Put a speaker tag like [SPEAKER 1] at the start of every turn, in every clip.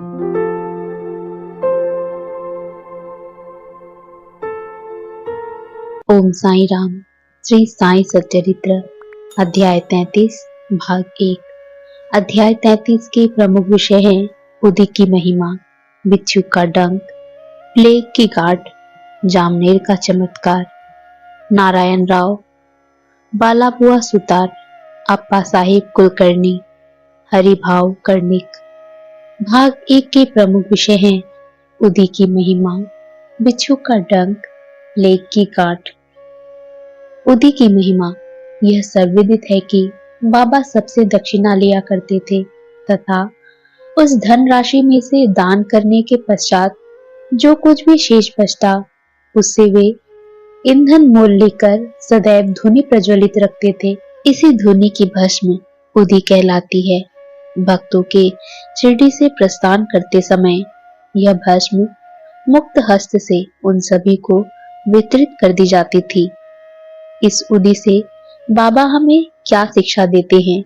[SPEAKER 1] ओम साई राम। श्री साई सच्चरित्र अध्याय 33 भाग 1। अध्याय 33 के प्रमुख विषय हैं उदी की महिमा, बिच्छू का डंक, प्लेग की गांठ, जामनेर का चमत्कार, नारायण राव, बालाबुआ सुतार, अप्पा साहिब कुलकर्णी, हरिभाव कर्णिक। भाग 1 के प्रमुख विषय हैं उदी की महिमा, बिच्छू का डंक, प्लेग की गांठ। उदी की महिमा। यह सर्वविदित है कि बाबा सबसे दक्षिणा लिया करते थे तथा उस धन राशि में से दान करने के पश्चात जो कुछ भी शेष बचता उससे वे ईंधन मोल लेकर सदैव धूनी प्रज्वलित रखते थे। इसी धूनी की भस्म उदी कहलाती है। भक्तों के शिरडी से प्रस्थान करते समय यह भस्म मुक्त हस्त से उन सभी को वितरित कर दी जाती थी। इस उदी से बाबा हमें क्या शिक्षा देते हैं?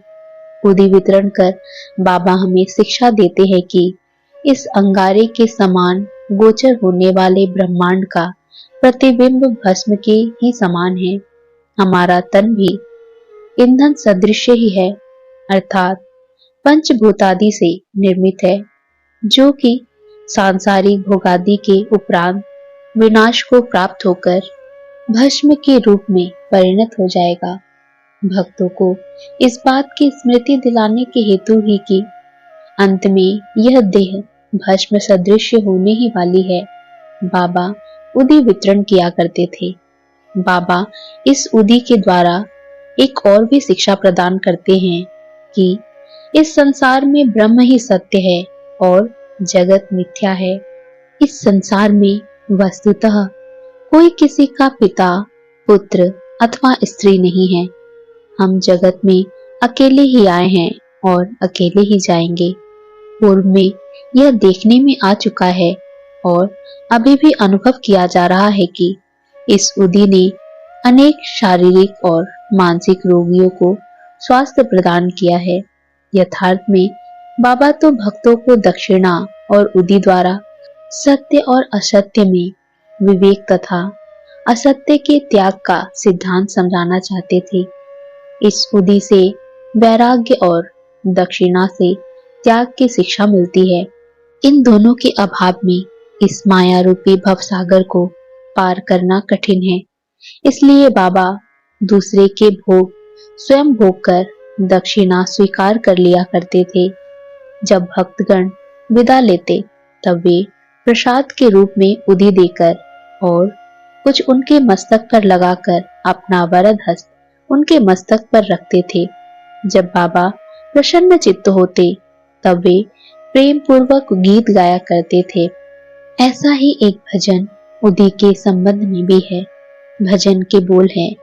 [SPEAKER 1] उदी वितरण कर बाबा हमें शिक्षा देते हैं कि इस अंगारे के समान गोचर होने वाले ब्रह्मांड का प्रतिबिंब भस्म के ही समान है। हमारा तन भी ईंधन सदृश ही है, अर्थात पंचभूतादि से निर्मित है, जो कि सांसारिक भोगादि के उपरांत विनाश को प्राप्त होकर भस्म के रूप में परिणत हो जाएगा। भक्तों को इस बात की स्मृति दिलाने के हेतु ही कि अंत में यह देह भस्म सदृश होने ही वाली है, बाबा उदी वितरण किया करते थे। बाबा इस उदी के द्वारा एक और भी शिक्षा प्रदान करते हैं कि इस संसार में ब्रह्म ही सत्य है और जगत मिथ्या है। इस संसार में वस्तुतः कोई किसी का पिता, पुत्र अथवा स्त्री नहीं है। हम जगत में अकेले ही आए हैं और अकेले ही जाएंगे। पूर्व में यह देखने में आ चुका है और अभी भी अनुभव किया जा रहा है कि इस उदी ने अनेक शारीरिक और मानसिक रोगियों को स्वास्थ्य प्रदान किया है। यथार्थ में बाबा तो भक्तों को दक्षिणा और उदी द्वारा सत्य और असत्य में विवेक तथा असत्य के त्याग का सिद्धांत समझाना चाहते थे। इस उदी से वैराग्य और दक्षिणा से त्याग की शिक्षा मिलती है। इन दोनों के अभाव में इस माया रूपी भवसागर को पार करना कठिन है। इसलिए बाबा दूसरे के भोग स्वयं भोग कर दक्षिणा स्वीकार कर लिया करते थे। जब भक्तगण विदा लेते तब वे प्रसाद के रूप में उदी देकर और कुछ उनके मस्तक पर लगाकर अपना वरद हस्त उनके मस्तक पर रखते थे। जब बाबा प्रसन्न चित्त होते तब वे प्रेम पूर्वक गीत गाया करते थे। ऐसा ही एक भजन उदी के संबंध में भी है। भजन के बोल हैं,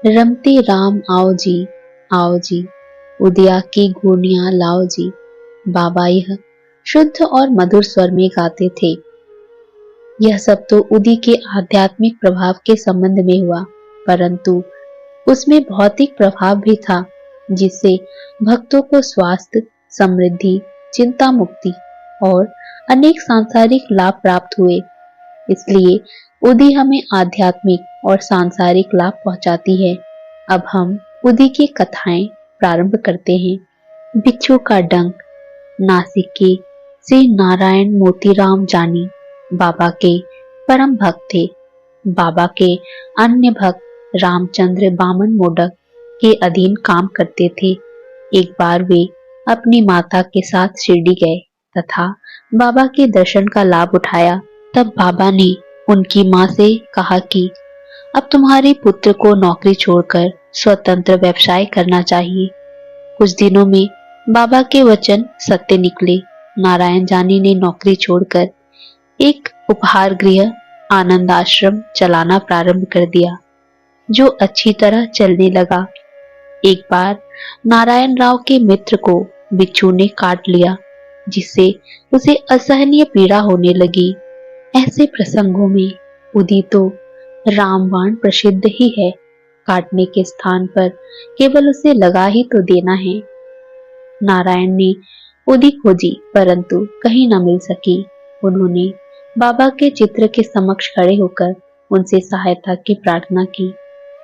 [SPEAKER 1] रमते राम आओ जी, उदिया की घूर्णियां लाओ जी। बाबा यह शुद्ध और मधुर स्वर में गाते थे। यह सब तो उदी के आध्यात्मिक प्रभाव के संबंध में हुआ, परंतु उसमें भौतिक प्रभाव भी था, जिससे भक्तों को स्वास्थ्य, समृद्धि, चिंता मुक्ति और अनेक सांसारिक लाभ प्राप्त हुए। इसलिए उदी हमें आध्यात्मिक और सांसारिक लाभ पहुंचाती है। अब हम उदी की कथाएं प्रारंभ करते हैं। बिच्छू का डंक। नासिक के श्री नारायण मोतीराम जानी बाबा के परम भक्त थे। बाबा के अन्य भक्त रामचंद्र बामन मोडक के अधीन काम करते थे। एक बार वे अपनी माता के साथ शिरडी गए तथा बाबा के दर्शन का लाभ उठाया। तब बाबा ने उनकी मां से कहा कि अब तुम्हारे पुत्र को नौकरी छोड़कर स्वतंत्र व्यवसाय करना चाहिए। कुछ दिनों में बाबा के वचन सत्य निकले। नारायण जानी ने नौकरी छोड़कर एक उपहार गृह आनंद आश्रम चलाना प्रारंभ कर दिया, जो अच्छी तरह चलने लगा। एक बार नारायण राव के मित्र को बिच्छू ने काट लिया, जिससे उसे असहनीय पीड़ा होने लगी। ऐसे प्रसंगों में उदी तो रामबाण प्रसिद्ध ही है। काटने के स्थान पर केवल उसे लगा ही तो देना है। नारायण ने उदी खोजी परंतु कहीं न मिल सकी। उन्होंने बाबा के चित्र के समक्ष खड़े होकर उनसे सहायता की प्रार्थना की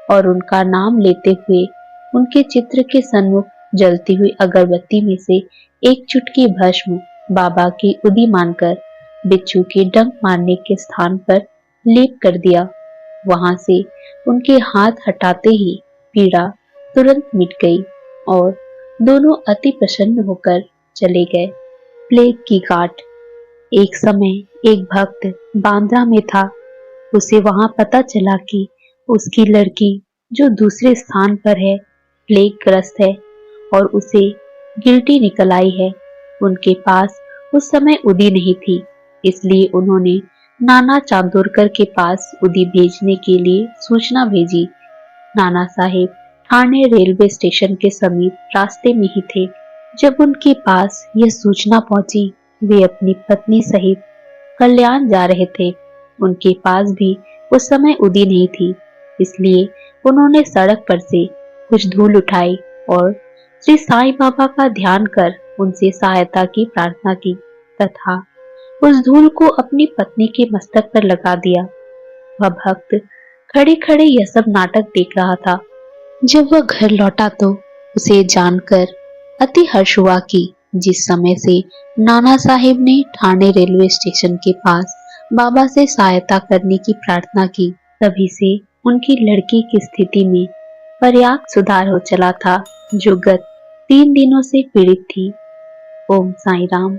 [SPEAKER 1] और उनका नाम लेते हुए उनके चित्र के सन्मुख जलती हुई अगरबत्ती में से एक चुटकी भस्म बाबा की उदी मानकर बिच्छू के डंक मारने के स्थान पर लेप कर दिया। वहां से उनके हाथ हटाते ही पीड़ा तुरंत मिट गई और दोनों अति प्रसन्न होकर चले गए। प्लेग की गांठ। एक समय एक भक्त बांद्रा में था। उसे वहां पता चला कि उसकी लड़की जो दूसरे स्थान पर है प्लेग ग्रस्त है और उसे गिल्टी निकल आई है। उनके पास उस समय उदी नहीं थी, इसलिए उन्होंने नाना चांदोरकर के पास उदी भेजने के लिए सूचना भेजी। नाना साहेब ठाणे रेलवे स्टेशन के समीप रास्ते में ही थे जब उनके पास यह सूचना पहुंची। वे अपनी पत्नी सहित कल्याण जा रहे थे। उनके पास भी उस समय उदी नहीं थी, इसलिए उन्होंने सड़क पर से कुछ धूल उठाई और श्री साईं बाबा का ध्यान कर उनसे सहायता की प्रार्थना की तथा उस धूल को अपनी पत्नी के मस्तक पर लगा दिया। वह भक्त खड़े खड़े यह सब नाटक देख रहा था। जब वह घर लौटा तो उसे जानकर अति हर्ष हुआ कि जिस समय से नाना साहेब ने ठाणे रेलवे स्टेशन के पास बाबा से सहायता करने की प्रार्थना की, तभी से उनकी लड़की की स्थिति में पर्याप्त सुधार हो चला था, जो गत 3 दिनों से पीड़ित थी। ओम साईं राम।